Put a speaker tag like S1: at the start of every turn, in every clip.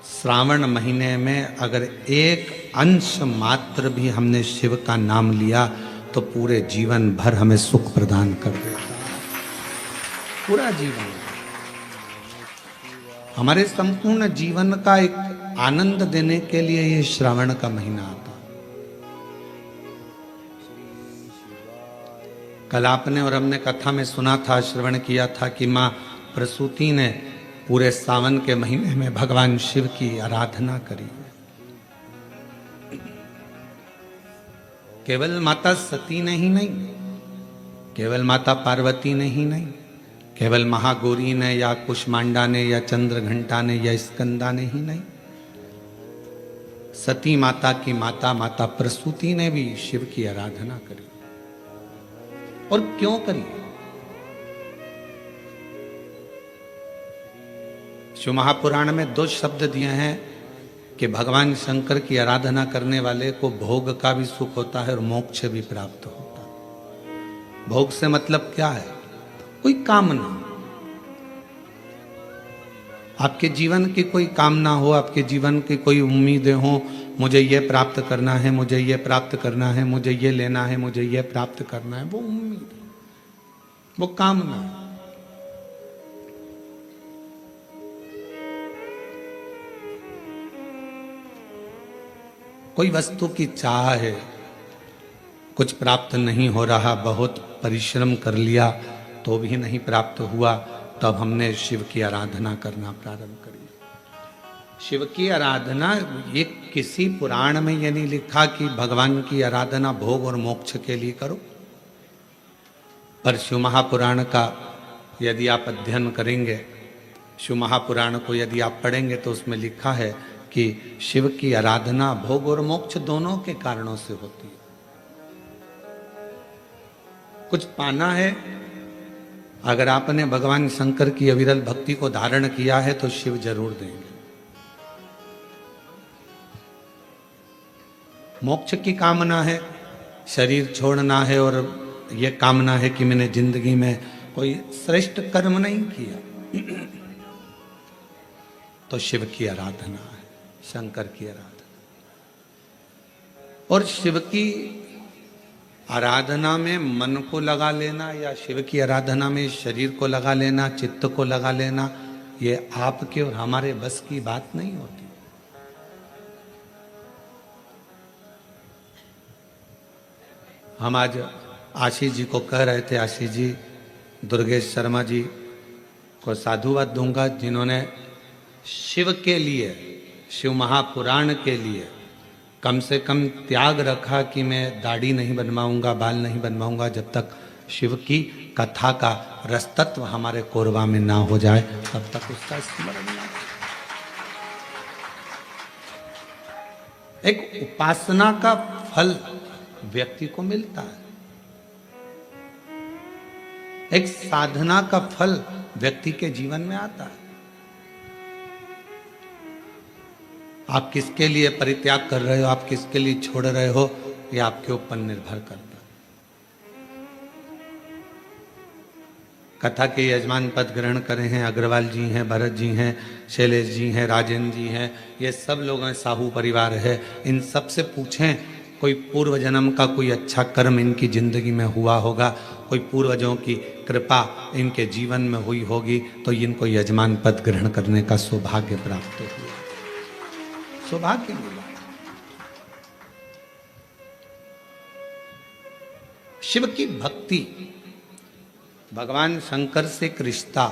S1: श्रावण महीने में अगर एक अंश मात्र भी हमने शिव का नाम लिया तो पूरे जीवन भर हमें सुख प्रदान कर देता है। पूरा जीवन हमारे संपूर्ण जीवन का एक आनंद देने के लिए ये श्रावण का महीना आता। कल आपने और हमने कथा में सुना था, श्रवण किया था कि मां प्रसूति ने पूरे सावन के महीने में भगवान शिव की आराधना करी। केवल माता सती ने ही नहीं, केवल माता पार्वती ने ही नहीं, केवल महागौरी ने या कुष्मांडा ने या चंद्रघंटा ने या स्कंदा ने ही नहीं, सती माता की माता माता प्रसूति ने भी शिव की आराधना करी। और क्यों करी? शिव महापुराण में 2 शब्द दिए हैं कि भगवान शंकर की आराधना करने वाले को भोग का भी सुख होता है और मोक्ष भी प्राप्त होता है। भोग से मतलब क्या है? कोई कामना, आपके जीवन की कोई कामना हो, आपके जीवन की कोई उम्मीदें हो, मुझे ये प्राप्त करना है, मुझे ये प्राप्त करना है, मुझे ये लेना है, मुझे ये प्राप्त करना है, वो उम्मीद है, वो कामना है। कोई वस्तु की चाह है, कुछ प्राप्त नहीं हो रहा, बहुत परिश्रम कर लिया तो भी नहीं प्राप्त हुआ, तब हमने शिव की आराधना करना प्रारंभ करी। शिव की आराधना, ये किसी पुराण में ये नहीं लिखा कि भगवान की आराधना भोग और मोक्ष के लिए करो, पर शिव महापुराण का यदि आप अध्ययन करेंगे, शिव महापुराण को यदि आप पढ़ेंगे तो उसमें लिखा है कि शिव की आराधना भोग और मोक्ष दोनों के कारणों से होती है। कुछ पाना है, अगर आपने भगवान शंकर की अविरल भक्ति को धारण किया है तो शिव जरूर देंगे। मोक्ष की कामना है, शरीर छोड़ना है और यह कामना है कि मैंने जिंदगी में कोई श्रेष्ठ कर्म नहीं किया, तो शिव की आराधना है, शंकर की आराधना। और शिव की आराधना में मन को लगा लेना या शिव की आराधना में शरीर को लगा लेना, चित्त को लगा लेना, ये आपके और हमारे बस की बात नहीं होती। हम आज आशीष जी को कह रहे थे, आशीष जी, दुर्गेश शर्मा जी को साधुवाद दूंगा जिन्होंने शिव के लिए, शिव महापुराण के लिए कम से कम त्याग रखा कि मैं दाढ़ी नहीं बनवाऊंगा, बाल नहीं बनवाऊंगा जब तक शिव की कथा का रसतत्व हमारे कोरबा में ना हो जाए, तब तक उसका स्मरण ना। एक उपासना का फल व्यक्ति को मिलता है, एक साधना का फल व्यक्ति के जीवन में आता है। आप किसके लिए परित्याग कर रहे हो, आप किसके लिए छोड़ रहे हो, ये आपके ऊपर निर्भर करता है। कथा के यजमान पद ग्रहण करे हैं अग्रवाल जी हैं, भरत जी हैं, शैलेश जी हैं, राजेंद्र जी हैं, ये सब लोग हैं, साहू परिवार है। इन सब से पूछें कोई पूर्व जन्म का कोई अच्छा कर्म इनकी जिंदगी में हुआ होगा, कोई पूर्वजों की कृपा इनके जीवन में हुई होगी, तो इनको यजमान पद ग्रहण करने का सौभाग्य प्राप्त हुआ, सौभाग्य मिला। शिव की भक्ति, भगवान शंकर से एक रिश्ता,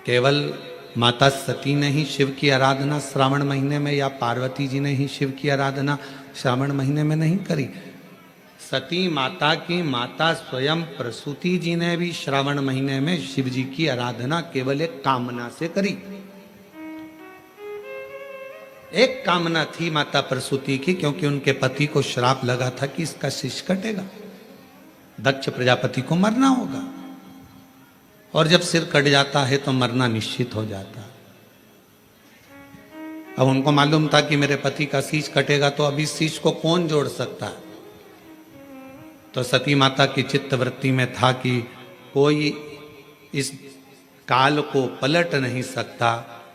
S1: केवल माता सती ने ही शिव की आराधना श्रावण महीने में या पार्वती जी ने ही शिव की आराधना श्रावण महीने में नहीं करी। सती माता की माता स्वयं प्रसूति जी ने भी श्रावण महीने में शिव जी की आराधना केवल एक कामना से करी। एक कामना थी माता प्रसूति की, क्योंकि उनके पति को श्राप लगा था कि इसका शिश कटेगा, दक्ष प्रजापति को मरना होगा, और जब सिर कट जाता है तो मरना निश्चित हो जाता है। अब उनको मालूम था कि मेरे पति का शीश कटेगा, तो अभी शीश को कौन जोड़ सकता है? तो सती माता की चित्त वृत्ति में था कि कोई इस काल को पलट नहीं सकता,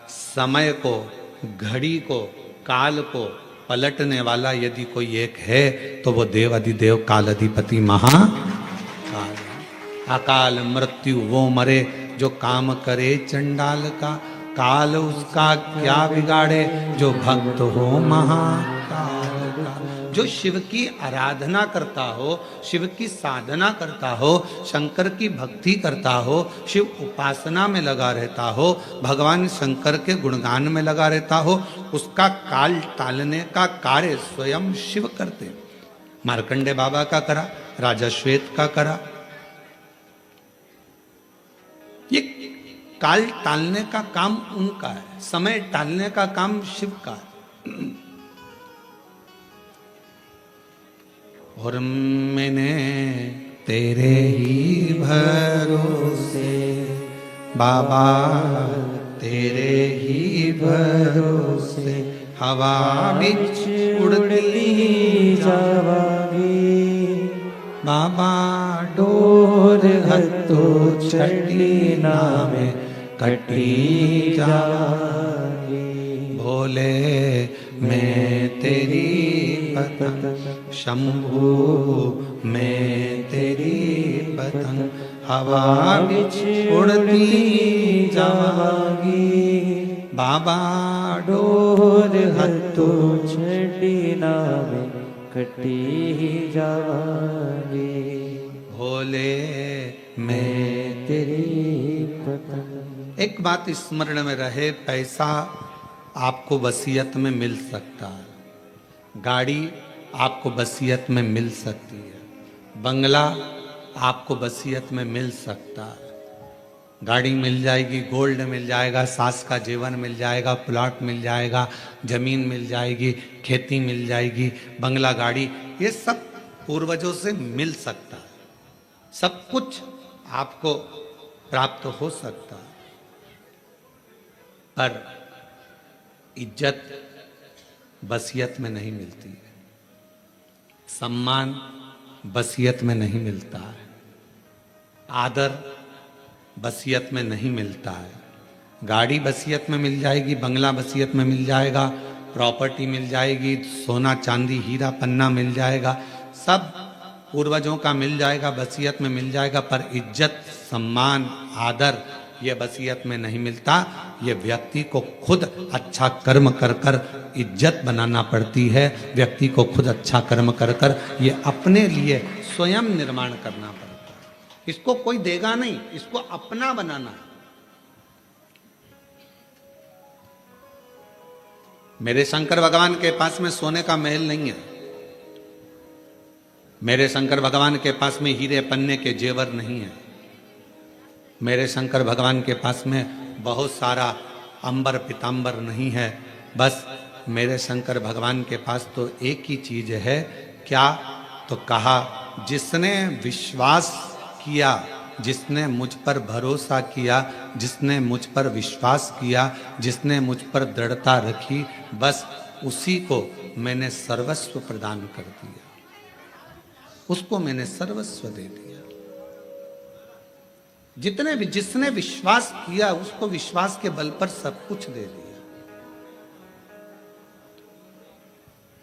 S1: समय को घड़ी को, काल को पलटने वाला यदि कोई एक है तो वो देव अधिदेव काल अधिपति महाकाल। अकाल मृत्यु वो मरे जो काम करे चंडाल का, काल उसका क्या बिगाड़े जो भक्त हो महाकाल का। जो शिव की आराधना करता हो, शिव की साधना करता हो, शंकर की भक्ति करता हो, शिव उपासना में लगा रहता हो, भगवान शंकर के गुणगान में लगा रहता हो, उसका काल टालने का कार्य स्वयं शिव करते। मार्कंडे बाबा का करा, राजा श्वेत का करा। ये काल टालने का काम उनका है, समय टालने का काम शिव का है। और मैंने तेरे ही भरोसे बाबा, तेरे ही भरोसे हवा बिच उड़ती जावागी बाबा, डोर हत्तो छठी नामे कटी जावागी। भोले मैं तेरी पतंग, शंभू मैं तेरी पतंग, हवा बिच उड़ती जावागी बाबा, डोर हत्तो छठी नामे कटी जावागी। भोले मैं तेरी पतंग। एक बात स्मरण में रहे, पैसा आपको वसीयत में मिल सकता है, गाड़ी आपको वसीयत में मिल सकती है, बंगला आपको वसीयत में मिल सकता है। गाड़ी मिल जाएगी, गोल्ड मिल जाएगा, सास का जेवर मिल जाएगा, प्लॉट मिल जाएगा, जमीन मिल जाएगी, खेती मिल जाएगी, बंगला, गाड़ी, ये सब पूर्वजों से मिल सकता है। सब कुछ आपको प्राप्त हो सकता है, पर इज्जत वसीयत में नहीं मिलती है, सम्मान वसीयत में नहीं मिलता है, आदर वसीयत में नहीं मिलता है। गाड़ी वसीयत में मिल जाएगी, बंगला वसीयत में मिल जाएगा, प्रॉपर्टी मिल जाएगी, सोना चांदी हीरा पन्ना मिल जाएगा, सब पूर्वजों का मिल जाएगा, वसीयत में मिल जाएगा, पर इज्जत, सम्मान, आदर ये वसीयत में नहीं मिलता। ये व्यक्ति को खुद अच्छा कर्म कर कर इज्जत बनाना पड़ती है, व्यक्ति को खुद अच्छा कर्म कर कर ये अपने लिए स्वयं निर्माण करना पड़ता है। इसको कोई देगा नहीं, इसको अपना बनाना है। मेरे शंकर भगवान के पास में सोने का महल नहीं है, मेरे शंकर भगवान के पास में हीरे पन्ने के जेवर नहीं है, मेरे शंकर भगवान के पास में बहुत सारा अंबर पीतांबर नहीं है। बस मेरे शंकर भगवान के पास तो एक ही चीज है, क्या? तो कहा जिसने विश्वास किया, जिसने मुझ पर भरोसा किया, जिसने मुझ पर विश्वास किया, जिसने मुझ पर दृढ़ता रखी, बस उसी को मैंने सर्वस्व प्रदान कर दिया, उसको मैंने सर्वस्व दे दिया। जिसने विश्वास किया उसको विश्वास के बल पर सब कुछ दे दिया।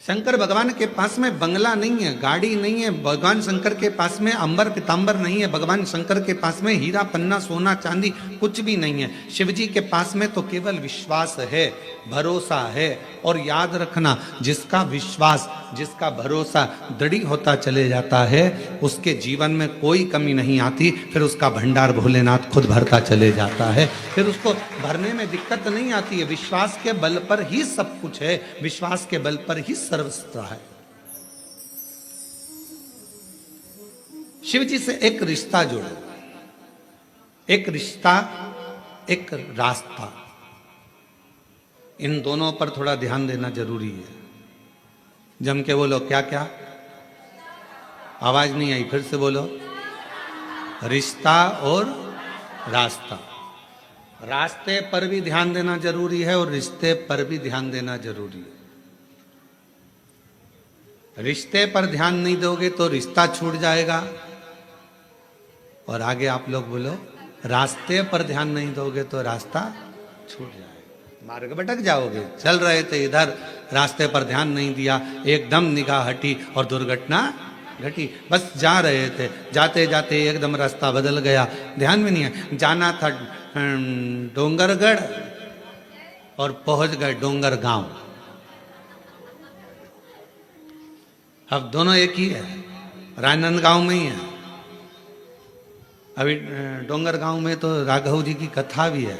S1: शंकर भगवान के पास में बंगला नहीं है, गाड़ी नहीं है, भगवान शंकर के पास में अंबर पीतांबर नहीं है, भगवान शंकर के पास में हीरा पन्ना सोना चांदी कुछ भी नहीं है। शिव जी के पास में तो केवल विश्वास है, भरोसा है। और याद रखना, जिसका विश्वास, जिसका भरोसा दृढ़ होता चले जाता है, उसके जीवन में कोई कमी नहीं आती, फिर उसका भंडार भोलेनाथ खुद भरता चले जाता है, फिर उसको भरने में दिक्कत नहीं आती है। विश्वास के बल पर ही सब कुछ है, विश्वास के बल पर ही सर्वस्व है। शिव जी से एक रिश्ता जोड़ो, एक रिश्ता, एक रास्ता, इन दोनों पर थोड़ा ध्यान देना जरूरी है। जम के बोलो, क्या क्या? आवाज नहीं आई, फिर से बोलो। रिश्ता और रास्ता। रास्ते पर भी ध्यान देना जरूरी है और रिश्ते पर भी ध्यान देना जरूरी है। रिश्ते पर ध्यान नहीं दोगे तो रिश्ता छूट जाएगा, और आगे आप लोग बोलो, रास्ते पर ध्यान नहीं दोगे तो रास्ता छूट जाएगा। मार्ग भटक जाओगे। चल रहे थे इधर, रास्ते पर ध्यान नहीं दिया, एकदम निगाह हटी और दुर्घटना घटी। बस जा रहे थे, जाते जाते एकदम रास्ता बदल गया, ध्यान में नहीं है। जाना था डोंगरगढ़ और पहुंच गए डोंगर गांव। अब दोनों एक ही है, राजनांदगांव में ही है। अभी डोंगर गांव में तो राघव जी की कथा भी है,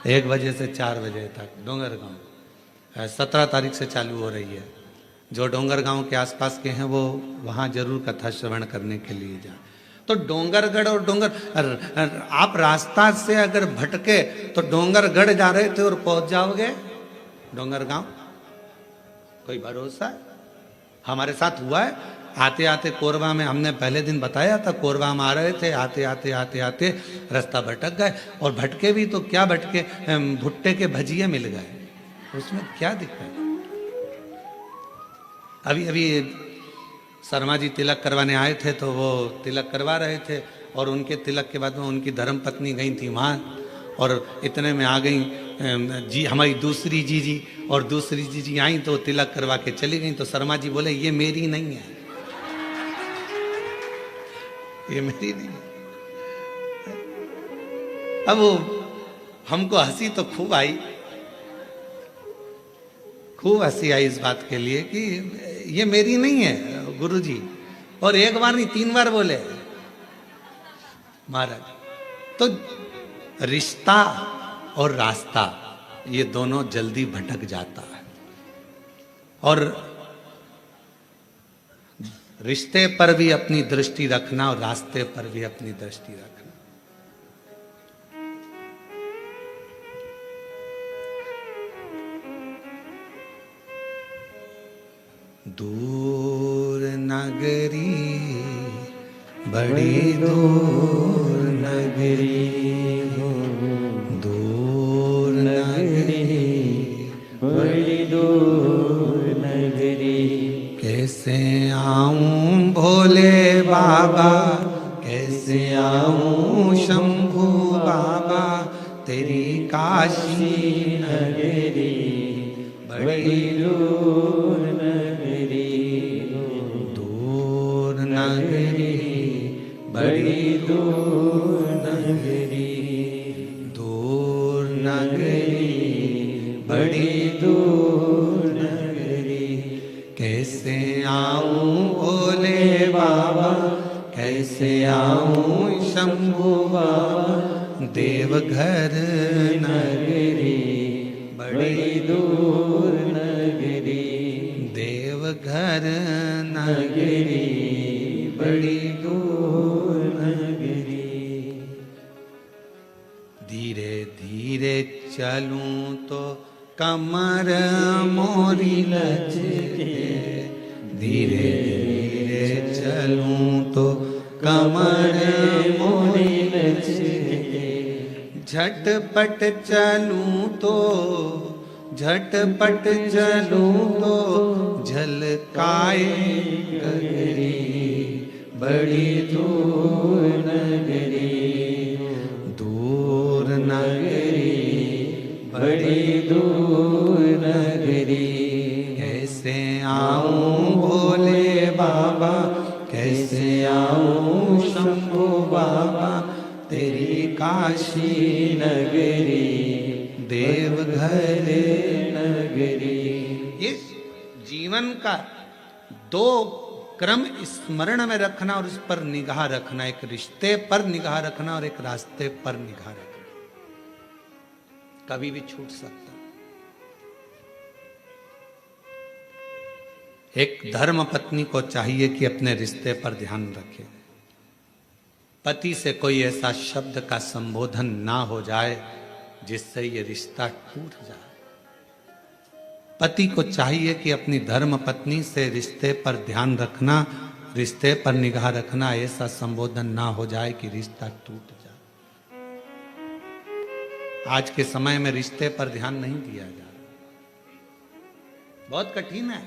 S1: 1 बजे से 4 बजे तक डोंगर गांव 17 तारीख से चालू हो रही है। जो डोंगर गांव के आसपास के हैं वो वहाँ जरूर कथा श्रवण करने के लिए जाए। तो डोंगरगढ़ और डोंगर, आप रास्ता से अगर भटके तो डोंगरगढ़ जा रहे थे और पहुंच जाओगे डोंगर गांव, कोई भरोसा है? हमारे साथ हुआ है। आते आते कोरबा में, हमने पहले दिन बताया था, कोरबा में आ रहे थे, आते आते आते आते रास्ता भटक गए। और भटके भी तो क्या भटके, भुट्टे के भजिए मिल गए, उसमें क्या दिक्कत। अभी अभी शर्मा जी तिलक करवाने आए थे, तो वो तिलक करवा रहे थे और उनके तिलक के बाद में उनकी धर्मपत्नी गई थी वहाँ, और इतने में आ गई जी हमारी दूसरी जीजी, और दूसरी जीजी आई तो तिलक करवा के चली गई। तो शर्मा जी बोले ये मेरी नहीं है, ये मेरी नहीं है। अब वो हमको हंसी तो खूब आई, खूब हंसी आई इस बात के लिए कि ये मेरी नहीं है गुरुजी। और 1 बार नहीं 3 बार बोले महाराज। तो रिश्ता और रास्ता ये दोनों जल्दी भटक जाता है, और रिश्ते पर भी अपनी दृष्टि रखना और रास्ते पर भी अपनी दृष्टि रखना। दूर नगरी, बड़ी दूर नगरी, दूर नगरी, बड़ी दूर नगरी। कैसे आऊं भोले बाबा, कैसे आऊं शंभू बाबा, तेरी काशी नगरी बड़ी दूर नगरी, दूर नगरी, बड़ी दूर नगरी, दूर नगरी, बड़ी दूर नगरी। कैसे आऊं भोले बाबा, कैसे आऊं शंभू बाबा, देवघर नगरी बड़ी दूर नगरी, देवघर नगरी बड़ी दूर नगरी। धीरे धीरे चलूं तो कमर मोरी लचके, धीरे धीरे चलूं तो कमर मोरी लचके, झटपट चलूं तो, झटपट चलूं तो झलकाए गगरी बड़ी दूर नगरी, दूर नगरी बड़ी दूर नगरी। कैसे आऊं भोले बाबा, कैसे आऊं शंभू बाबा, तेरी काशी नगरी देवघर नगरी। इस जीवन का 2 क्रम स्मरण में रखना और उस पर निगाह रखना, एक रिश्ते पर निगाह रखना और एक रास्ते पर निगाह रखना, कभी भी छूट सकता। एक धर्म पत्नी को चाहिए कि अपने रिश्ते पर ध्यान रखे, पति से कोई ऐसा शब्द का संबोधन ना हो जाए जिससे ये रिश्ता टूट जाए। पति को चाहिए कि अपनी धर्म पत्नी से रिश्ते पर ध्यान रखना, रिश्ते पर निगाह रखना, ऐसा संबोधन ना हो जाए कि रिश्ता टूट जाए। आज के समय में रिश्ते पर ध्यान नहीं दिया जा रहा, बहुत कठिन है।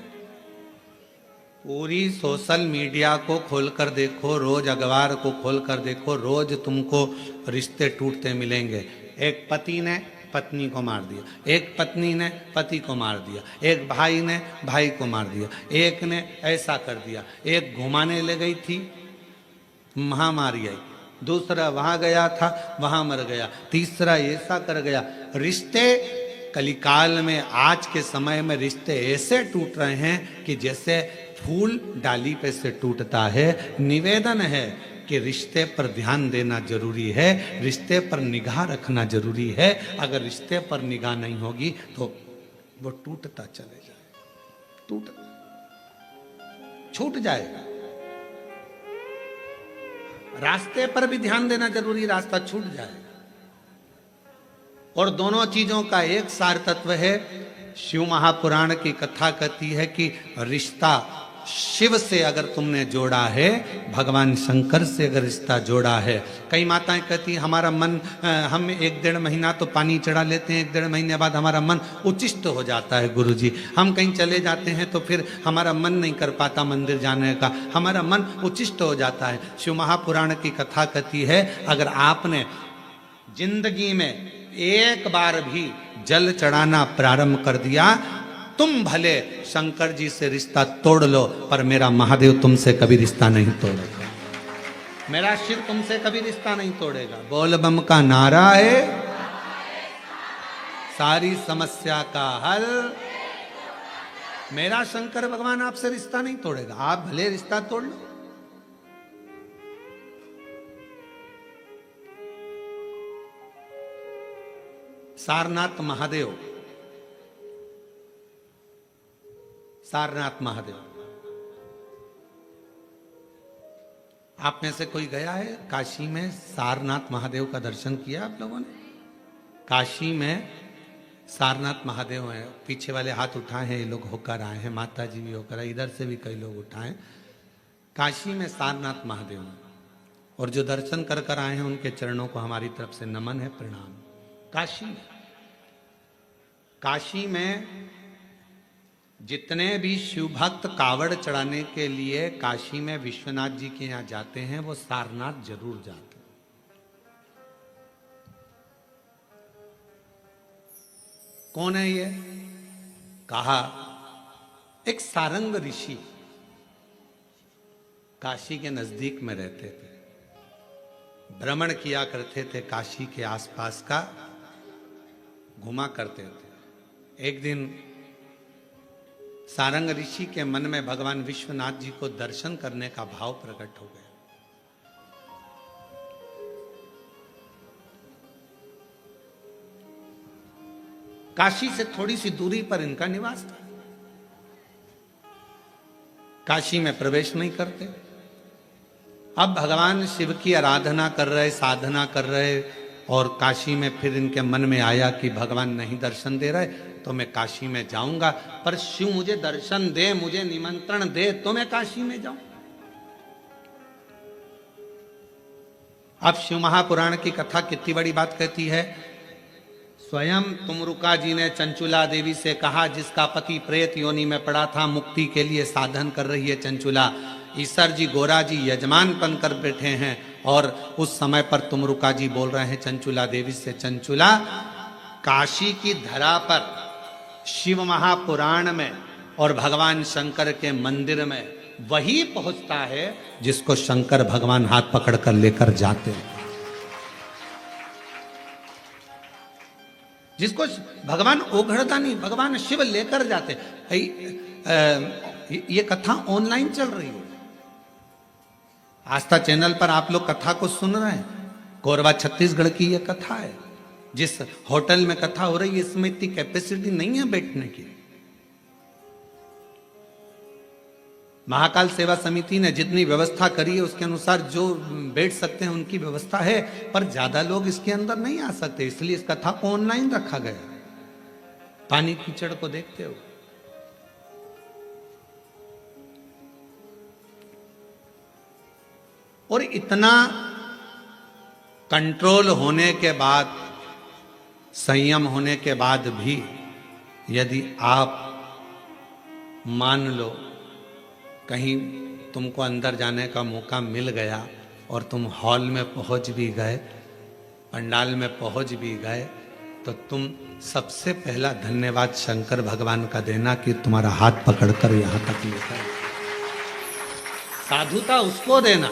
S1: पूरी सोशल मीडिया को खोलकर देखो, रोज अखबार को खोलकर देखो, रोज तुमको रिश्ते टूटते मिलेंगे। एक पति ने पत्नी को मार दिया, एक पत्नी ने पति को मार दिया, एक भाई ने भाई को मार दिया, एक ने ऐसा कर दिया, एक घुमाने ले गई थी महामारी आई, दूसरा वहां गया था वहां मर गया, तीसरा ऐसा कर गया। रिश्ते कलिकाल में आज के समय में रिश्ते ऐसे टूट रहे हैं कि जैसे फूल डाली पे से टूटता है। निवेदन है कि रिश्ते पर ध्यान देना जरूरी है, रिश्ते पर निगाह रखना जरूरी है। अगर रिश्ते पर निगाह नहीं होगी तो वो टूटता चले जाए, छूट जाएगा। रास्ते पर भी ध्यान देना जरूरी, रास्ता छूट जाएगा। और दोनों चीजों का एक सार तत्व है। शिव महापुराण की कथा कहती है कि रिश्ता शिव से अगर तुमने जोड़ा है, भगवान शंकर से अगर रिश्ता जोड़ा है। कई माताएं कहती हैं हमारा मन, हम 1-1.5 महीना तो पानी चढ़ा लेते हैं, 1-1.5 महीने बाद हमारा मन उचिष्ट हो जाता है गुरुजी। हम कहीं चले जाते हैं तो फिर हमारा मन नहीं कर पाता मंदिर जाने का, हमारा मन उचिष्ट हो जाता है। शिव महापुराण की कथा कहती है अगर आपने जिंदगी में एक बार भी जल चढ़ाना प्रारंभ कर दिया, तुम भले शंकर जी से रिश्ता तोड़ लो पर मेरा महादेव तुमसे कभी रिश्ता नहीं तोड़ेगा, मेरा शिव तुमसे कभी रिश्ता नहीं तोड़ेगा। बोल बम का नारा है सारी समस्या का हल, मेरा शंकर भगवान आपसे रिश्ता नहीं तोड़ेगा, आप भले रिश्ता तोड़ लो। सारनाथ महादेव, सारनाथ महादेव, आप में से कोई गया है काशी में? सारनाथ महादेव का दर्शन किया आप लोगों ने? काशी में सारनाथ महादेव हैं, पीछे वाले हाथ उठाए हैं, ये लोग होकर आए हैं, माता जी भी होकर आए, इधर से भी कई लोग उठाए। काशी में सारनाथ महादेव हैं और जो दर्शन कर कर आए हैं उनके चरणों को हमारी तरफ से नमन है, प्रणाम। काशी में जितने भी शिव भक्त कावड़ चढ़ाने के लिए काशी में विश्वनाथ जी के यहाँ जाते हैं वो सारनाथ जरूर जाते हैं। कौन है ये? कहा एक सारंग ऋषि काशी के नजदीक में रहते थे, भ्रमण किया करते थे, काशी के आसपास का घुमा करते थे। एक दिन सारंग ऋषि के मन में भगवान विश्वनाथ जी को दर्शन करने का भाव प्रकट हो गया। काशी से थोड़ी सी दूरी पर इनका निवास था। काशी में प्रवेश नहीं करते। अब भगवान शिव की आराधना कर रहे, साधना कर रहे, और काशी में फिर इनके मन में आया कि भगवान नहीं दर्शन दे रहे तो मैं काशी में जाऊंगा, पर शिव मुझे दर्शन दे, मुझे निमंत्रण दे तो मैं काशी में जाऊं। अब शिव महापुराण की कथा कितनी बड़ी बात कहती है। स्वयं तुमरुका जी ने चंचुला देवी से कहा, जिसका पति प्रेत योनि में पड़ा था, मुक्ति के लिए साधन कर रही है चंचुला, ईसर जी गोरा जी यजमान बनकर बैठे हैं, और उस समय पर तुमरुका जी बोल रहे हैं चंचुला देवी से, चंचुला काशी की धरा पर शिव महापुराण में और भगवान शंकर के मंदिर में वही पहुंचता है जिसको शंकर भगवान हाथ पकड़कर लेकर जाते हैं, जिसको भगवान ओघड़दानी भगवान शिव लेकर जाते। ये कथा ऑनलाइन चल रही है, आस्था चैनल पर आप लोग कथा को सुन रहे हैं। कोरबा छत्तीसगढ़ की ये कथा है। जिस होटल में कथा हो रही है इसमें इतनी कैपेसिटी नहीं है बैठने की। महाकाल सेवा समिति ने जितनी व्यवस्था करी है उसके अनुसार जो बैठ सकते हैं उनकी व्यवस्था है, पर ज्यादा लोग इसके अंदर नहीं आ सकते, इसलिए इस कथा को ऑनलाइन रखा गया पानी कीचड़ को देखते हो। और इतना कंट्रोल होने के बाद, संयम होने के बाद भी यदि आप मान लो कहीं तुमको अंदर जाने का मौका मिल गया और तुम हॉल में पहुंच भी गए, पंडाल में पहुंच भी गए, तो तुम सबसे पहला धन्यवाद शंकर भगवान का देना कि तुम्हारा हाथ पकड़कर यहां तक लेकर। साधुता उसको देना।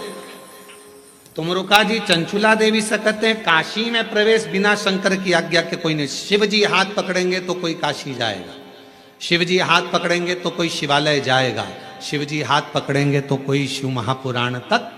S1: तुम रुका जी चंचुला देवी से कहते हैं काशी में प्रवेश बिना शंकर की आज्ञा के कोई नहीं। शिव जी हाथ पकड़ेंगे तो कोई काशी जाएगा, शिव जी हाथ पकड़ेंगे तो कोई शिवालय जाएगा, शिव जी हाथ पकड़ेंगे तो कोई शिव महापुराण तक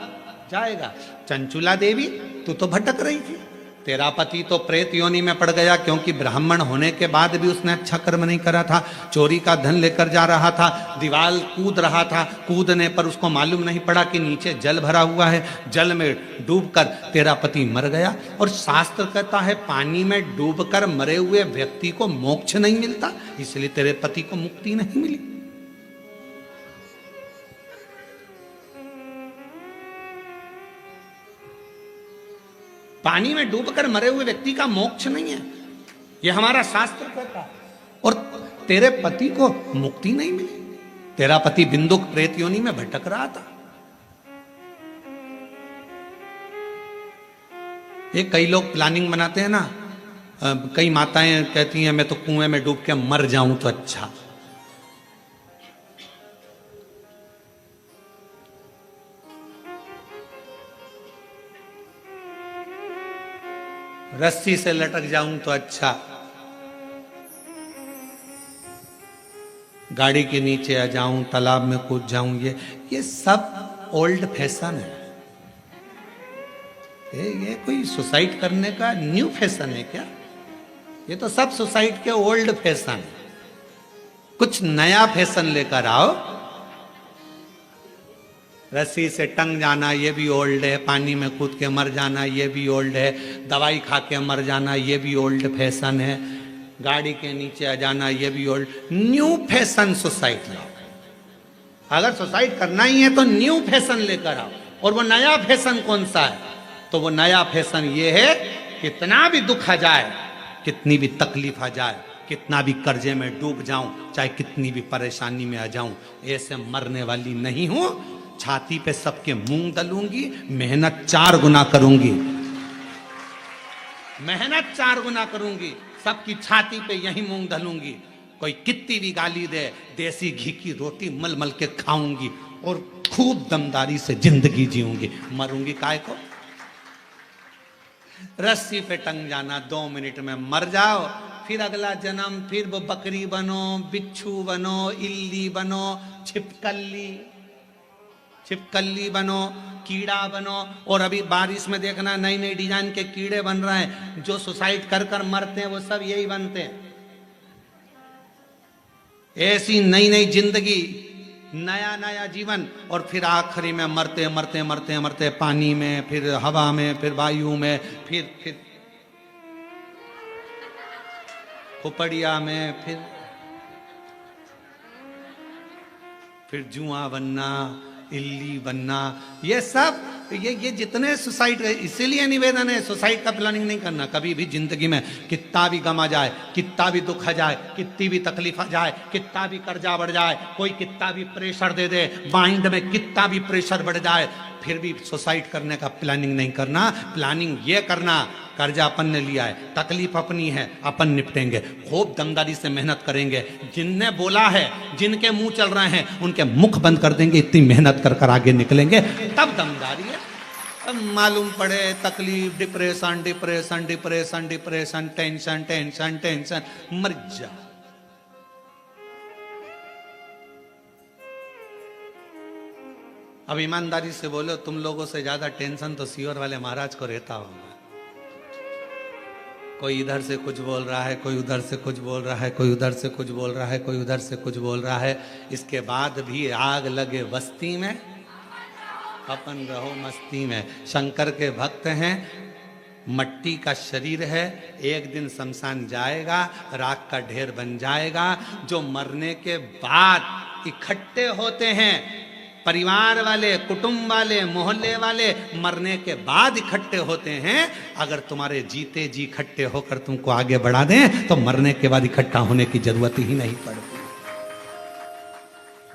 S1: जाएगा। चंचुला देवी तू तो भटक रही थी, तेरा पति तो प्रेत योनि में पड़ गया क्योंकि ब्राह्मण होने के बाद भी उसने अच्छा कर्म नहीं करा था। चोरी का धन लेकर जा रहा था, दीवार कूद रहा था, कूदने पर उसको मालूम नहीं पड़ा कि नीचे जल भरा हुआ है, जल में डूबकर तेरा पति मर गया। और शास्त्र कहता है पानी में डूबकर मरे हुए व्यक्ति को मोक्ष नहीं मिलता, इसलिए तेरे पति को मुक्ति नहीं मिली। पानी में डूबकर मरे हुए व्यक्ति का मोक्ष नहीं है, यह हमारा शास्त्र कहता है। और तेरे पति को मुक्ति नहीं मिली, तेरा पति बिंदुक प्रेत योनि में भटक रहा था। ये कई लोग प्लानिंग बनाते हैं ना, कई माताएं कहती हैं मैं तो कुएं में डूब के मर जाऊं तो अच्छा। रस्सी से लटक जाऊं तो अच्छा, गाड़ी के नीचे आ जाऊं, तालाब में कूद जाऊं, ये सब ओल्ड फैशन है। ये कोई सुसाइड करने का न्यू फैशन है क्या? ये तो सब सुसाइड के ओल्ड फैशन है। कुछ नया फैशन लेकर आओ। रस्सी से टंग जाना ये भी ओल्ड है, पानी में कूद के मर जाना ये भी ओल्ड है, दवाई खा के मर जाना ये भी ओल्ड फैशन है, गाड़ी के नीचे आ जाना ये भी ओल्ड। न्यू फैशन सुसाइड लाओ। अगर सुसाइड करना ही है तो न्यू फैशन लेकर आओ। और वो नया फैशन कौन सा है? तो वो नया फैशन ये है कितना भी दुख आ जाए, कितनी भी तकलीफ आ जाए, कितना भी कर्जे में डूब जाऊं, चाहे कितनी भी परेशानी में आ जाऊं, ऐसे मरने वाली नहीं हूं। छाती पे सबके मूंग दलूंगी, मेहनत 4 गुना करूंगी, मेहनत 4 गुना करूंगी, सबकी छाती पे यही मूंग दलूंगी। कोई कितनी भी गाली दे, देसी घी की रोटी मल मल के खाऊंगी और खूब दमदारी से जिंदगी जीऊंगी। मरूंगी काय को? रस्सी पे टंग जाना, 2 मिनट में मर जाओ, फिर अगला जन्म, फिर वो बकरी बनो, बिच्छू बनो, इल्ली बनो, छिपकली बनो, कीड़ा बनो। और अभी बारिश में देखना नई नई डिजाइन के कीड़े बन रहे हैं, जो सुसाइड कर कर मरते हैं वो सब यही बनते हैं। ऐसी नई नई जिंदगी, नया नया जीवन, और फिर आखिरी में मरते मरते मरते मरते पानी में, फिर हवा में, फिर वायु में, फिर खोपड़िया में, फिर जुआ बनना, इल्ली बनना। ये सब ये जितने सुसाइड, इसीलिए निवेदन है सुसाइड का प्लानिंग नहीं करना कभी भी जिंदगी में। कितना भी गम आ जाए, कितना भी दुख आ जाए, कितनी भी तकलीफ आ जाए, कितना भी कर्जा बढ़ जाए, कोई कितना भी प्रेशर दे दे, माइंड में कितना भी प्रेशर बढ़ जाए, फिर भी सुसाइड करने का प्लानिंग नहीं करना। प्लानिंग ये करना, कर्जा अपन ने लिया है, तकलीफ अपनी है, अपन निपटेंगे, खूब दमदारी से मेहनत करेंगे। जिनने बोला है, जिनके मुंह चल रहे हैं, उनके मुख बंद कर देंगे, इतनी मेहनत कर कर आगे निकलेंगे, तब दमदारी है। अब मालूम पड़े तकलीफ, depression depression depression depression, tension tension tension, मर जा। अब ईमानदारी से बोलो, तुम लोगों से ज्यादा टेंशन तो सीहोर वाले महाराज को रहता होगा। कोई इधर से कुछ बोल रहा है, कोई उधर से कुछ बोल रहा है, कोई उधर से कुछ बोल रहा है, कोई उधर से कुछ बोल रहा है। इसके बाद भी आग लगे बस्ती में, अपन रहो मस्ती में। शंकर के भक्त हैं, मट्टी का शरीर है, एक दिन शमशान जाएगा, राख का ढेर बन जाएगा। जो मरने के बाद इकट्ठे होते हैं, परिवार वाले, कुटुंब वाले, मोहल्ले वाले, मरने के बाद इकट्ठे होते हैं। अगर तुम्हारे जीते जी इकट्ठे होकर तुमको आगे बढ़ा दें तो मरने के बाद इकट्ठा होने की जरूरत ही नहीं पड़ती।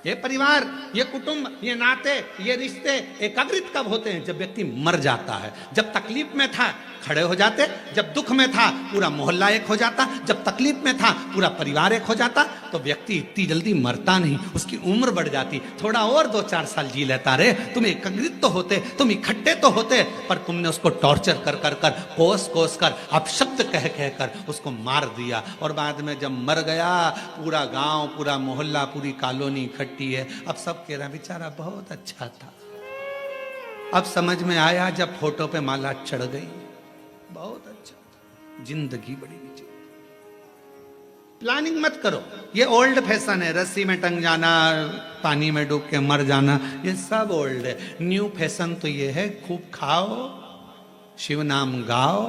S1: ये परिवार, ये कुटुंब, ये नाते, ये रिश्ते एकाग्रित कब होते हैं? जब व्यक्ति मर जाता है। जब तकलीफ में था खड़े हो जाते, जब दुख में था पूरा मोहल्ला एक हो जाता, जब तकलीफ में था पूरा परिवार एक हो जाता। तो व्यक्ति इतनी जल्दी मरता नहीं, उसकी उम्र बढ़ जाती। थोड़ा और 2-4 साल जी लेता रे। तुम एकाग्रित तो होते, तुम इकट्ठे तो होते, पर तुमने उसको टॉर्चर कर कर कर, कोस कोस कर, अपशब्द कह कह कर उसको मार दिया। और बाद में जब मर गया, पूरा गांव, पूरा मोहल्ला, पूरी कॉलोनी इकट्ठी है। अब सब कह रहा बेचारा बहुत अच्छा था। अब समझ में आया जब फोटो पे माला चढ़ गई, बहुत अच्छा था। जिंदगी बड़ी नीचे। प्लानिंग मत करो, ये ओल्ड फैशन है। रस्सी में टंग जाना, पानी में डूब के मर जाना, ये सब ओल्ड है। न्यू फैशन तो ये है, खूब खाओ, शिव नाम गाओ,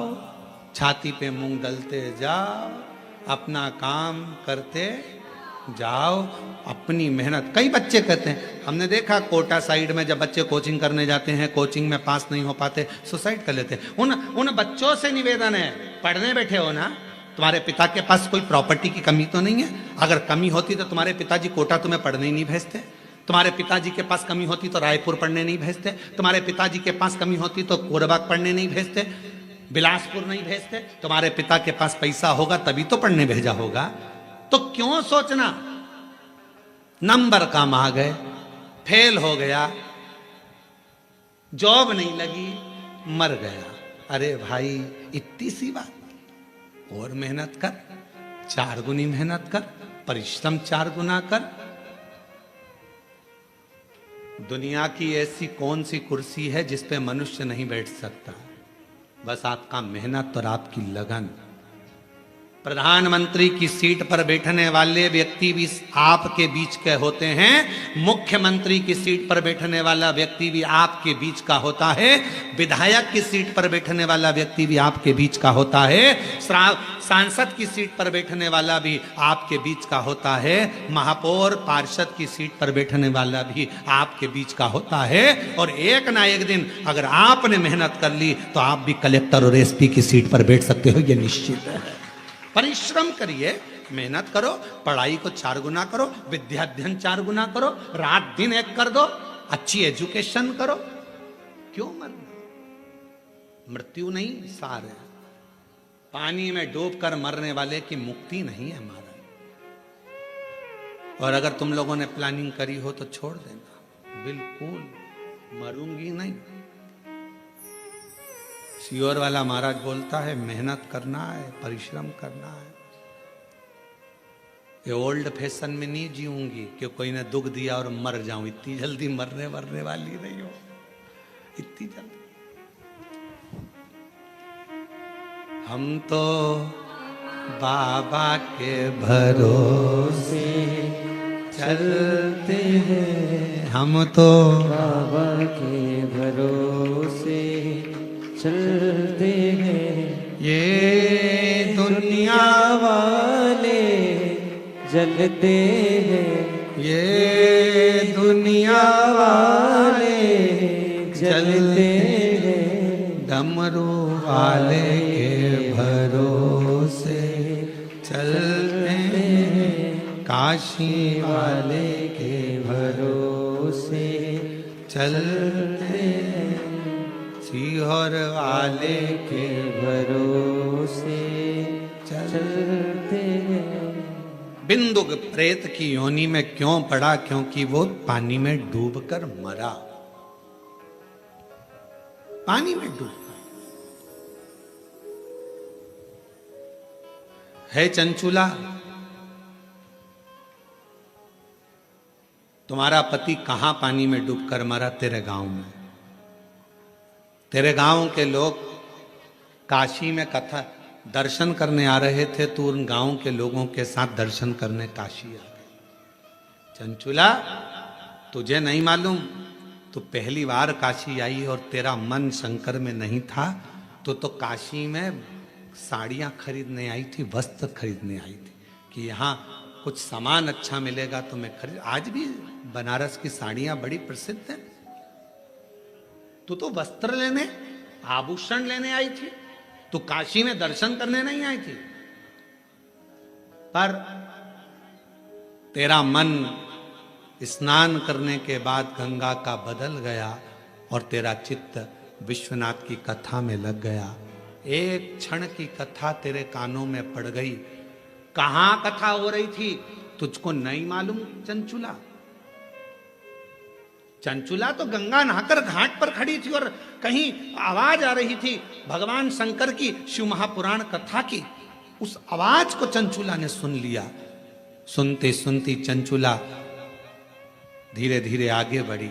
S1: छाती पे मूंग डलते जाओ, अपना काम करते जाओ, अपनी मेहनत। कई बच्चे कहते हैं, हमने देखा कोटा साइड में जब बच्चे कोचिंग करने जाते हैं, कोचिंग में पास नहीं हो पाते, सुसाइड कर लेते हैं। उन बच्चों से निवेदन है, पढ़ने बैठे हो ना, तुम्हारे पिता के पास कोई प्रॉपर्टी की कमी तो नहीं है? अगर कमी होती तो तुम्हारे पिताजी कोटा तुम्हें पढ़ने ही नहीं भेजते। तुम्हारे पिताजी के पास कमी होती तो रायपुर पढ़ने नहीं भेजते। तुम्हारे पिताजी के पास कमी होती तो कोरबाग पढ़ने नहीं भेजते, बिलासपुर नहीं भेजते। तुम्हारे पिता के पास पैसा होगा तभी तो पढ़ने भेजा होगा। तो क्यों सोचना नंबर कम आ गए, फेल हो गया, जॉब नहीं लगी, मर गया। अरे भाई इतनी सी बात, और मेहनत कर, 4 गुनी मेहनत कर, परिश्रम 4 गुना कर। दुनिया की ऐसी कौन सी कुर्सी है जिस पे मनुष्य नहीं बैठ सकता? बस आपका मेहनत और आपकी लगन। प्रधानमंत्री की सीट पर बैठने वाले व्यक्ति भी आपके बीच के होते हैं, मुख्यमंत्री की सीट पर बैठने वाला व्यक्ति भी आपके बीच का होता है, विधायक की सीट पर बैठने वाला व्यक्ति भी आपके बीच का होता है, सांसद की सीट पर बैठने वाला भी आपके बीच का होता है, महापौर पार्षद की सीट पर बैठने वाला भी आपके बीच का होता है। और एक ना एक दिन अगर आपने मेहनत कर ली तो आप भी कलेक्टर और एसपी की सीट पर बैठ सकते हो, यह निश्चित है। परिश्रम करिए, मेहनत करो, पढ़ाई को 4 गुना करो, विद्याध्ययन 4 गुना करो, रात दिन एक कर दो, अच्छी एजुकेशन करो। क्यों मरना? मृत्यु नहीं सार है। पानी में डूबकर मरने वाले की मुक्ति नहीं है हमारा। और अगर तुम लोगों ने प्लानिंग करी हो तो छोड़ देना, बिल्कुल मरूंगी नहीं। सियोर वाला महाराज बोलता है मेहनत करना है, परिश्रम करना है। ये ओल्ड फैशन में नहीं जीऊंगी कि कोई ने दुख दिया और मर जाऊं। इतनी जल्दी मरने वाली नहीं हो, इतनी जल्दी। हम तो बाबा के भरोसे चलते हैं, हम तो
S2: बाबा के भरोसे चलते हैं।
S1: ये दुनिया
S2: वाले जलते हैं,
S1: ये दुनिया
S2: वाले जलते हैं।
S1: डमरू वाले के भरोसे चलते हैं, काशी वाले के भरोसे चलते हैं, सीहोर वाले के
S2: भरोसे चलते हैं।
S1: बिंदुक प्रेत की योनि में क्यों पड़ा? क्योंकि वो पानी में डूबकर मरा, पानी में डूब है। चंचुला, तुम्हारा पति कहां पानी में डूबकर मरा? तेरे गांव में। तेरे गांव के लोग काशी में कथा दर्शन करने आ रहे थे, तो उन गांव के लोगों के साथ दर्शन करने काशी आ गए। चंचुला, तुझे नहीं मालूम, तू पहली बार काशी आई और तेरा मन शंकर में नहीं था, तो काशी में साड़ियां खरीदने आई थी, वस्त्र खरीदने आई थी कि यहाँ कुछ सामान अच्छा मिलेगा तो मैं खरीद। आज भी बनारस की साड़ियां बड़ी प्रसिद्ध हैं। तू तो वस्त्र लेने, आभूषण लेने आई थी, तू काशी में दर्शन करने नहीं आई थी। पर तेरा मन स्नान करने के बाद गंगा का बदल गया और तेरा चित्त विश्वनाथ की कथा में लग गया। एक क्षण की कथा तेरे कानों में पड़ गई। कहां कथा हो रही थी तुझको नहीं मालूम? चंचुला, चंचुला तो गंगा नहाकर घाट पर खड़ी थी और कहीं आवाज आ रही थी भगवान शंकर की शिव महापुराण कथा की। उस आवाज को चंचुला ने सुन लिया। सुनते सुनती चंचुला धीरे धीरे आगे बढ़ी।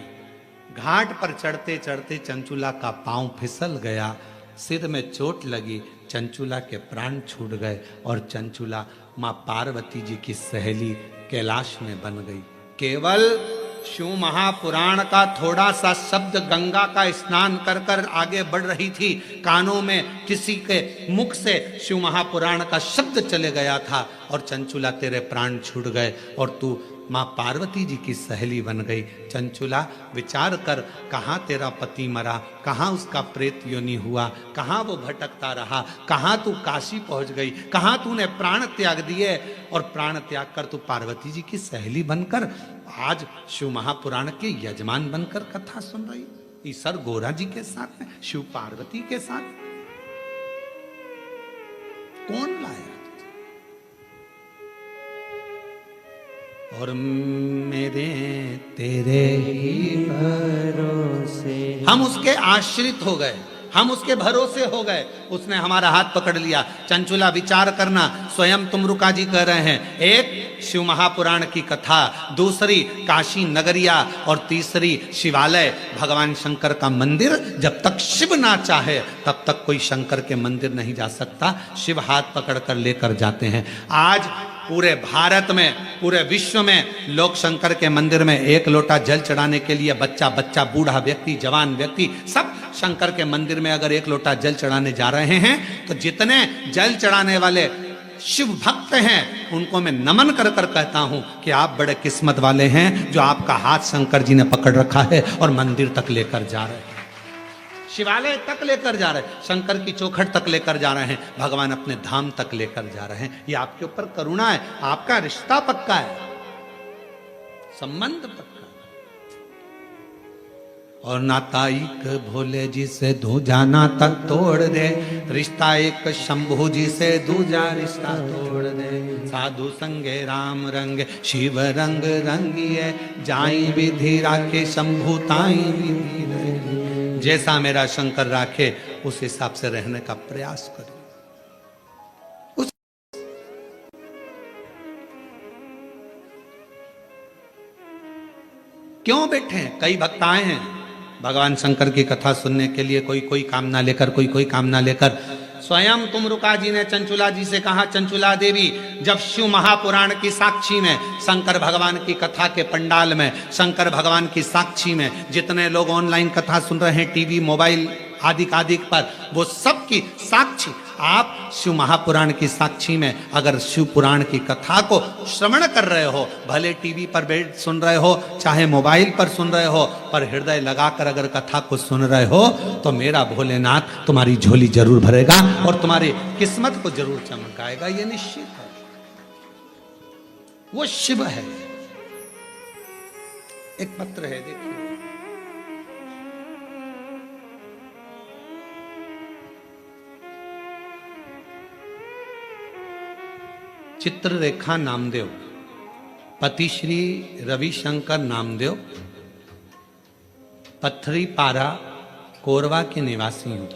S1: घाट पर चढ़ते चढ़ते चंचुला का पांव फिसल गया, सिर में चोट लगी, चंचुला के प्राण छूट गए और चंचुला मां पार्वती जी की सहेली कैलाश में बन गई। केवल शिव महापुराण का थोड़ा सा शब्द गंगा का स्नान कर कर आगे बढ़ रही थी, कानों में किसी के मुख से शिव महापुराण का शब्द चले गया था और चंचुला तेरे प्राण छूट गए और तू मां पार्वती जी की सहेली बन गई। चंचुला विचार कर, कहां तेरा पति मरा, कहां उसका प्रेत योनि हुआ, कहां वो भटकता रहा, कहां तू काशी पहुंच गई, कहां तूने प्राण त्याग दिए और प्राण त्याग कर तू पार्वती जी की सहेली बनकर आज शिव महापुराण के यजमान बनकर कथा सुन रही। ईसर गोरा जी के साथ में, शिव पार्वती के साथ। कौन लाया? और मेरे तेरे ही
S2: भरोसे
S1: हम उसके आश्रित हो गए, हम उसके भरोसे हो गए। उसने हमारा हाथ पकड़ लिया। चंचुला विचार करना, स्वयं तुमरुका जी कह रहे हैं, एक शिव महापुराण की कथा, दूसरी काशी नगरिया और तीसरी शिवालय भगवान शंकर का मंदिर। जब तक शिव ना चाहे तब तक कोई शंकर के मंदिर नहीं जा सकता। शिव हाथ पकड़कर लेकर जाते हैं। आज पूरे भारत में, पूरे विश्व में लोग शंकर के मंदिर में एक लोटा जल चढ़ाने के लिए बच्चा बच्चा, बूढ़ा व्यक्ति, जवान व्यक्ति, सब शंकर के मंदिर में अगर एक लोटा जल चढ़ाने जा रहे हैं तो जितने जल चढ़ाने वाले शिव भक्त हैं उनको मैं नमन कर कर कहता हूं कि आप बड़े किस्मत वाले हैं जो आपका हाथ शंकर जी ने पकड़ रखा है और मंदिर तक लेकर जा रहे हैं, शिवालय तक लेकर जा रहे हैं, शंकर की चौखट तक लेकर जा रहे हैं, भगवान अपने धाम तक लेकर जा रहे हैं। ये आपके ऊपर करुणा है, आपका रिश्ता पक्का है, संबंध पक्का है। और नाता एक भोले जी से दूजा नाता तोड़ दे, रिश्ता एक शंभू जी से दूजा रिश्ता तोड़ दे। साधु संगे राम रंग शिव रंग रंगिए, जाई विधि राखे शंभू ताई विधि रंगिए। जैसा मेरा शंकर राखे उस हिसाब से रहने का प्रयास करें। क्यों बैठे हैं? कई भक्त आए हैं भगवान शंकर की कथा सुनने के लिए, कोई कोई कामना लेकर, कोई कोई कामना लेकर। स्वयं तुमरुका जी ने चंचुला जी से कहा, चंचुला देवी, जब शिव महापुराण की साक्षी में, शंकर भगवान की कथा के पंडाल में, शंकर भगवान की साक्षी में जितने लोग ऑनलाइन कथा सुन रहे हैं, टीवी मोबाइल आदि पर, वो सब की साक्षी आप शिव महापुराण की साक्षी में अगर शिव पुराण की कथा को श्रवण कर रहे हो, भले टीवी पर बैठ सुन रहे हो चाहे मोबाइल पर सुन रहे हो, पर हृदय लगाकर अगर कथा को सुन रहे हो तो मेरा भोलेनाथ तुम्हारी झोली जरूर भरेगा और तुम्हारी किस्मत को जरूर चमकाएगा। ये निश्चित है, वो शिव है। एक पत्र है, देखिए, चित्ररेखा नामदेव, पति श्री रविशंकर नामदेव, पत्थरी पारा कोरवा के निवासी हूं।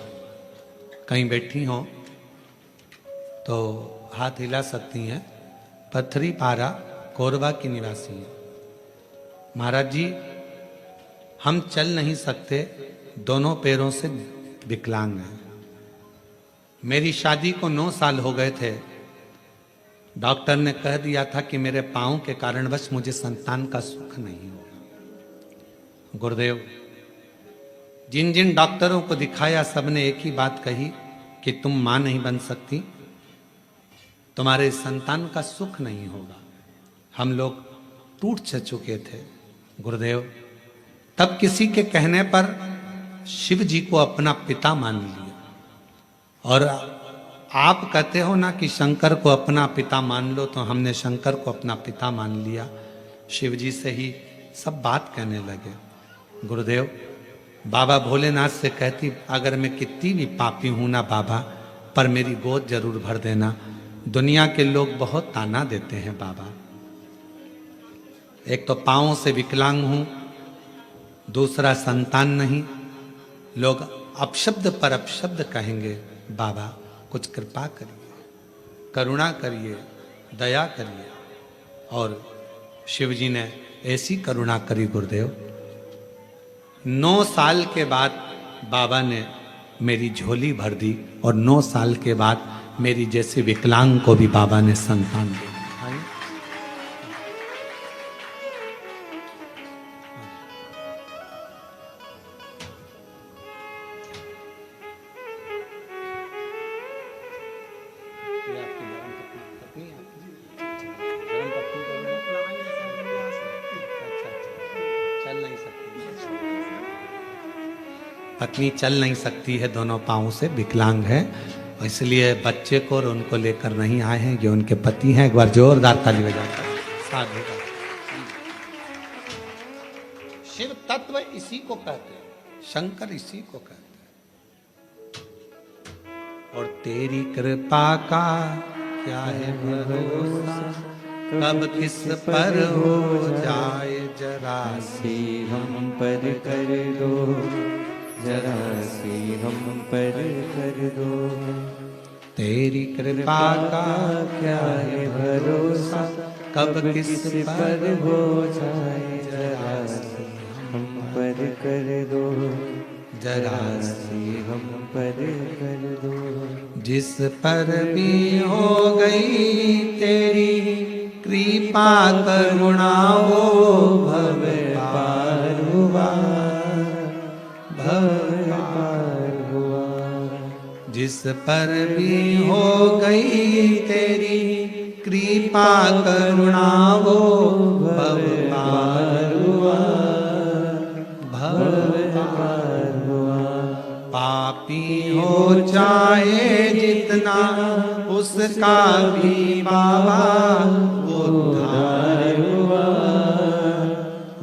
S1: कहीं बैठी हो तो हाथ हिला सकती हैं। पत्थरी पारा कोरवा की निवासी हैं। महाराज जी, हम चल नहीं सकते, दोनों पैरों से विकलांग हैं। मेरी शादी को 9 साल हो गए थे। डॉक्टर ने कह दिया था कि मेरे पांव के कारणवश मुझे संतान का सुख नहीं होगा। गुरुदेव, जिन जिन डॉक्टरों को दिखाया सबने एक ही बात कही कि तुम मां नहीं बन सकती, तुम्हारे संतान का सुख नहीं होगा। हम लोग टूट चुके थे। गुरुदेव, तब किसी के कहने पर शिव जी को अपना पिता मान लिया। और आप कहते हो ना कि शंकर को अपना पिता मान लो, तो हमने शंकर को अपना पिता मान लिया। शिव जी से ही सब बात कहने लगे। गुरुदेव, बाबा भोलेनाथ से कहती, अगर मैं कितनी भी पापी हूं ना बाबा, पर मेरी गोद जरूर भर देना। दुनिया के लोग बहुत ताना देते हैं बाबा। एक तो पांवों से विकलांग हूं, दूसरा संतान नहीं, लोग अपशब्द पर अपशब्द कहेंगे। बाबा कुछ कृपा करिए, करुणा करिए, दया करिए। और शिव जी ने ऐसी करुणा करी गुरुदेव, 9 साल के बाद बाबा ने मेरी झोली भर दी और 9 साल के बाद मेरी जैसे विकलांग को भी बाबा ने संतान दी। पत्नी चल नहीं सकती है, दोनों पांवों से विकलांग है, इसलिए बच्चे को और उनको लेकर नहीं आए हैं। ये उनके पति हैं। एक बार जोरदार ताली बजाकर साधु। शिव तत्व इसी को कहते हैं, शंकर इसी को कहते हैं। और तेरी कृपा का क्या है भरोसा, कब किस पर हो जाए जरा
S2: सी हम पर कर दो, जरा सी हम पर कर दो।
S1: तेरी कृपा का
S2: क्या है भरोसा,
S1: कब किस
S2: पर हो जाए जरा सी हम पर कर दो, जरा सी हम पर कर दो।
S1: जिस पर भी हो गई तेरी कृपा करुणा, वो भव पार हुआ, भव पार हुआ। जिस पर भी हो गई तेरी कृपा करुणा, वो भव पार हुआ, भव पार हुआ। पापी हो चाहे जितना, उसका भी बाबा उद्धार हुआ,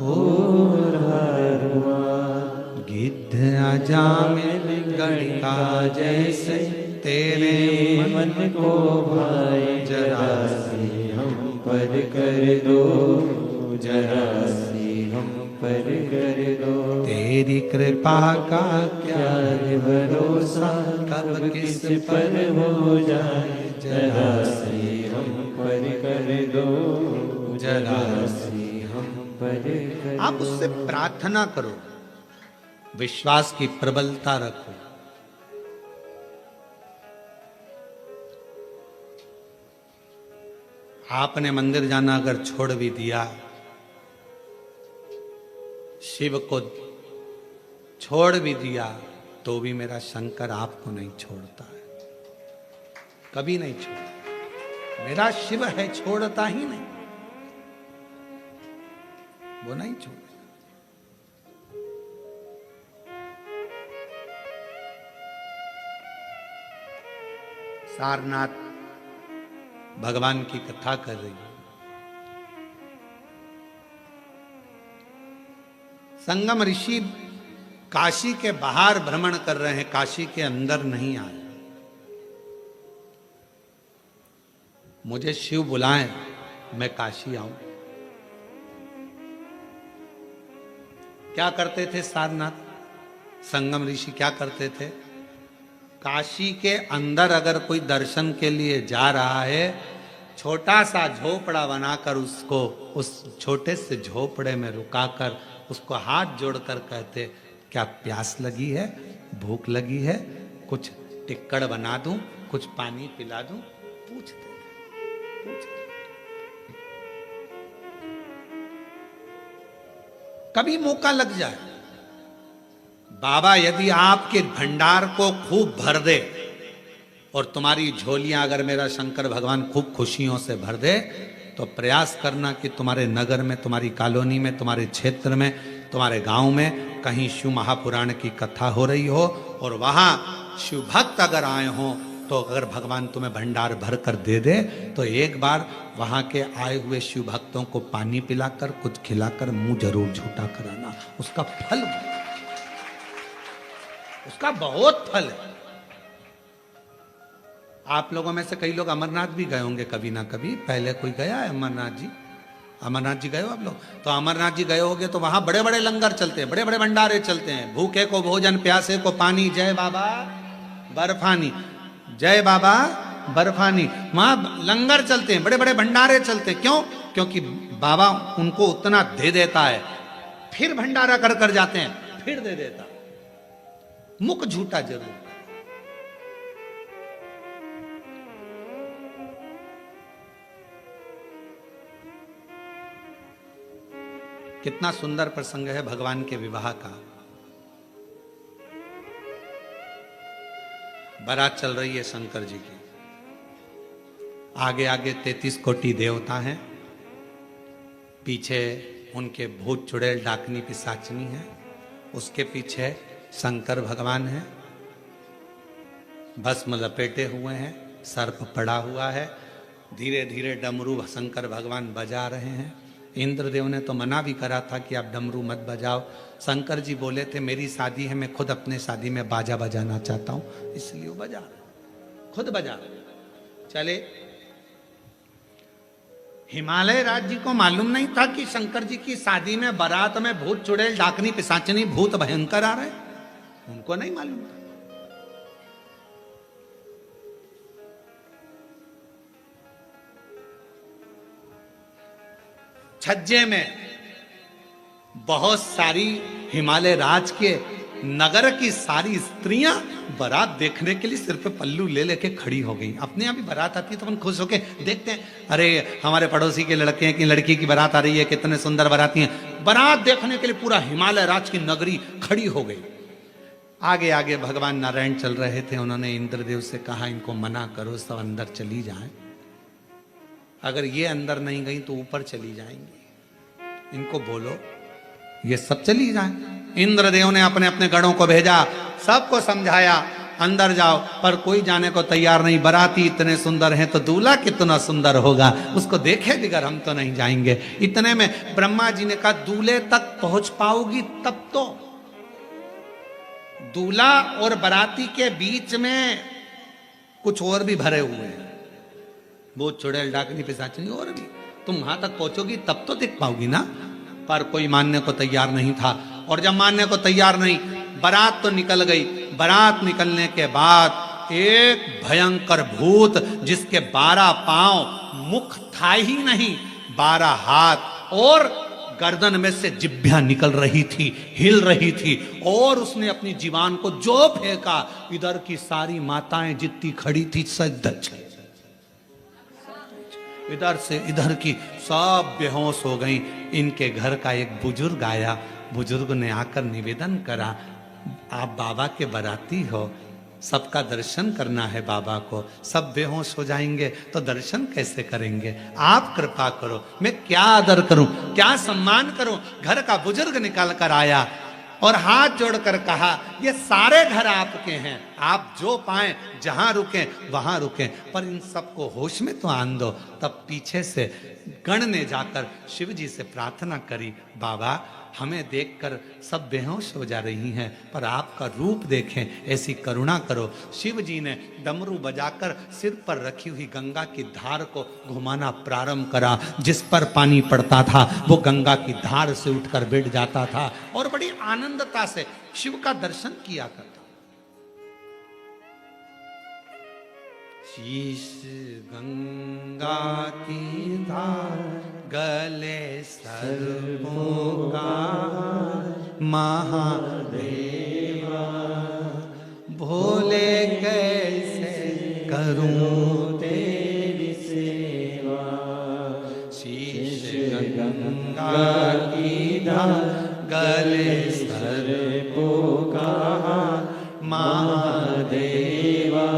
S1: उद्धार हुआ। गिद्ध अजामिल गणिका जैसे तेरे मन को भाई,
S2: जरा सी हम पर कर दो, जरा सी हम पर कर दो।
S1: तेरी कृपा का
S2: क्या है भरोसा, कब किस पर हो जाए जरा सी हम पर कर दो, जरा सी हम पर कर दो।
S1: आप उससे प्रार्थना करो, विश्वास की प्रबलता रखो। आपने मंदिर जाना अगर छोड़ भी दिया, शिव को छोड़ भी दिया, तो भी मेरा शंकर आपको नहीं छोड़ता है, कभी नहीं छोड़ता। मेरा शिव है, छोड़ता ही नहीं, वो नहीं छोड़ता। सारनाथ भगवान की कथा कर रही है। संगम ऋषि काशी के बाहर भ्रमण कर रहे हैं, काशी के अंदर नहीं आए। मुझे शिव बुलाएं, मैं काशी आऊं। क्या करते थे सारनाथ संगम ऋषि, क्या करते थे? काशी के अंदर अगर कोई दर्शन के लिए जा रहा है, छोटा सा झोपड़ा बनाकर उसको उस छोटे से झोपड़े में रुकाकर उसको हाथ जोड़कर कहते, क्या प्यास लगी है, भूख लगी है, कुछ टिक्कड़ बना दूं, कुछ पानी पिला दूं? पूछते कभी मौका लग जाए। बाबा यदि आपके भंडार को खूब भर दे और तुम्हारी झोलियां अगर मेरा शंकर भगवान खूब खुशियों से भर दे, तो प्रयास करना कि तुम्हारे नगर में, तुम्हारी कॉलोनी में, तुम्हारे क्षेत्र में, तुम्हारे गांव में कहीं शिव महापुराण की कथा हो रही हो और वहां शिव भक्त अगर आए हों तो अगर भगवान तुम्हें भंडार भर कर दे दे तो एक बार वहां के आए हुए शिव भक्तों को पानी पिलाकर कुछ खिलाकर मुंह जरूर झूठा कराना, उसका फल, उसका बहुत फल है। आप लोगों में से कई लोग अमरनाथ भी गए होंगे कभी ना कभी, पहले कोई गया है अमरनाथ जी? अमरनाथ जी गए हो आप लोग? तो अमरनाथ जी गए होगे तो वहां बड़े बड़े लंगर चलते हैं, बड़े बड़े भंडारे चलते हैं, भूखे को भोजन, प्यासे को पानी, जय बाबा बर्फानी, जय बाबा बर्फानी, वहां लंगर चलते हैं, बड़े बड़े भंडारे चलते हैं। क्यों? क्योंकि बाबा उनको उतना दे देता है, फिर भंडारा कर कर जाते हैं, फिर दे देता, मुख झूठा जरूर। कितना सुंदर प्रसंग है भगवान के विवाह का। बारात चल रही है शंकर जी की, आगे आगे 33 कोटि देवता हैं, पीछे उनके भूत चुड़ैल डाकनी पिशाचनी है, उसके पीछे शंकर भगवान है, भस्म लपेटे हुए हैं, सर्प पड़ा हुआ है, धीरे धीरे डमरू शंकर भगवान बजा रहे हैं। इंद्रदेव ने तो मना भी करा था कि आप डमरू मत बजाओ, शंकर जी बोले थे मेरी शादी है, मैं खुद अपने शादी में बाजा बजाना चाहता हूं, इसलिए वो बजा, खुद बजा। चले, हिमालय राज्य को मालूम नहीं था कि शंकर जी की शादी में बारात में भूत चुड़ैल डाकनी पिशाचनी भूत भयंकर आ रहे, उनको नहीं मालूम था। छज्जे में बहुत सारी हिमालय राज के नगर की सारी स्त्रियां बारात देखने के लिए सिर पे पल्लू ले लेके खड़ी हो गई। अपने यहाँ भी बारात आती है तो अपन खुश होके देखते हैं, अरे हमारे पड़ोसी के लड़के की लड़की की बारात आ रही है, कितने सुंदर बाराती हैं। बारात देखने के लिए पूरा हिमालय राज की नगरी खड़ी हो गई। आगे आगे भगवान नारायण चल रहे थे, उन्होंने इंद्रदेव से कहा इनको मना करो, सब अंदर चली जाएं, अगर ये अंदर नहीं गई तो ऊपर चली जाएंगी, इनको बोलो ये सब चली जाएं। इंद्रदेव ने अपने अपने गणों को भेजा, सबको समझाया अंदर जाओ, पर कोई जाने को तैयार नहीं। बाराती इतने सुंदर हैं तो दूल्हा कितना सुंदर होगा, उसको देखे बिगर हम तो नहीं जाएंगे। इतने में ब्रह्मा जी ने कहा दूल्हे तक पहुंच पाओगी तब तो। दूल्हा और बाराती के बीच में कुछ और भी भरे हुए हैं, वो चुड़ैल डाकनी पिशाचनी और भी, तुम वहां तक पहुंचोगी तब तो दिख पाओगी ना। पर कोई मानने को तैयार नहीं था, और जब मानने को तैयार नहीं, बारात तो निकल गई। बारात निकलने के बाद एक भयंकर भूत जिसके 12 पांव, मुख था ही नहीं, 12 हाथ और गर्दन में से जिभ्या निकल रही थी, हिल रही थी, और उसने अपनी जीवान को जो फेंका, इधर की सारी माताएं जितनी खड़ी थी सजदर चली, इधर से इधर की सब बेहोश हो गई। इनके घर का एक बुजुर्ग आया, बुजुर्ग ने आकर निवेदन करा, आप बाबा के बाराती हो, सबका दर्शन करना है बाबा को, सब बेहोश हो जाएंगे तो दर्शन कैसे करेंगे, आप कृपा करो, मैं क्या आदर करूं, क्या सम्मान करूं। घर का बुजुर्ग निकल कर आया और हाथ जोड़कर कहा ये सारे घर आपके हैं, आप जो पाएं जहां रुकें वहां रुकें, पर इन सबको होश में तो आन दो। तब पीछे से गण ने जाकर शिव जी से प्रार्थना करी, बाबा हमें देखकर सब बेहोश हो जा रही हैं, पर आपका रूप देखें, ऐसी करुणा करो। शिव जी ने डमरू बजाकर सिर पर रखी हुई गंगा की धार को घुमाना प्रारंभ करा। जिस पर पानी पड़ता था वो गंगा की धार से उठकर बैठ जाता था और बड़ी आनंदता से शिव का दर्शन किया करता। शीश गंगा की धार, गले सर्पों का महादेवा, भोले कैसे करूं तेरी सेवा। शीश गंगा की धार, गले सर्पों का महादेवा,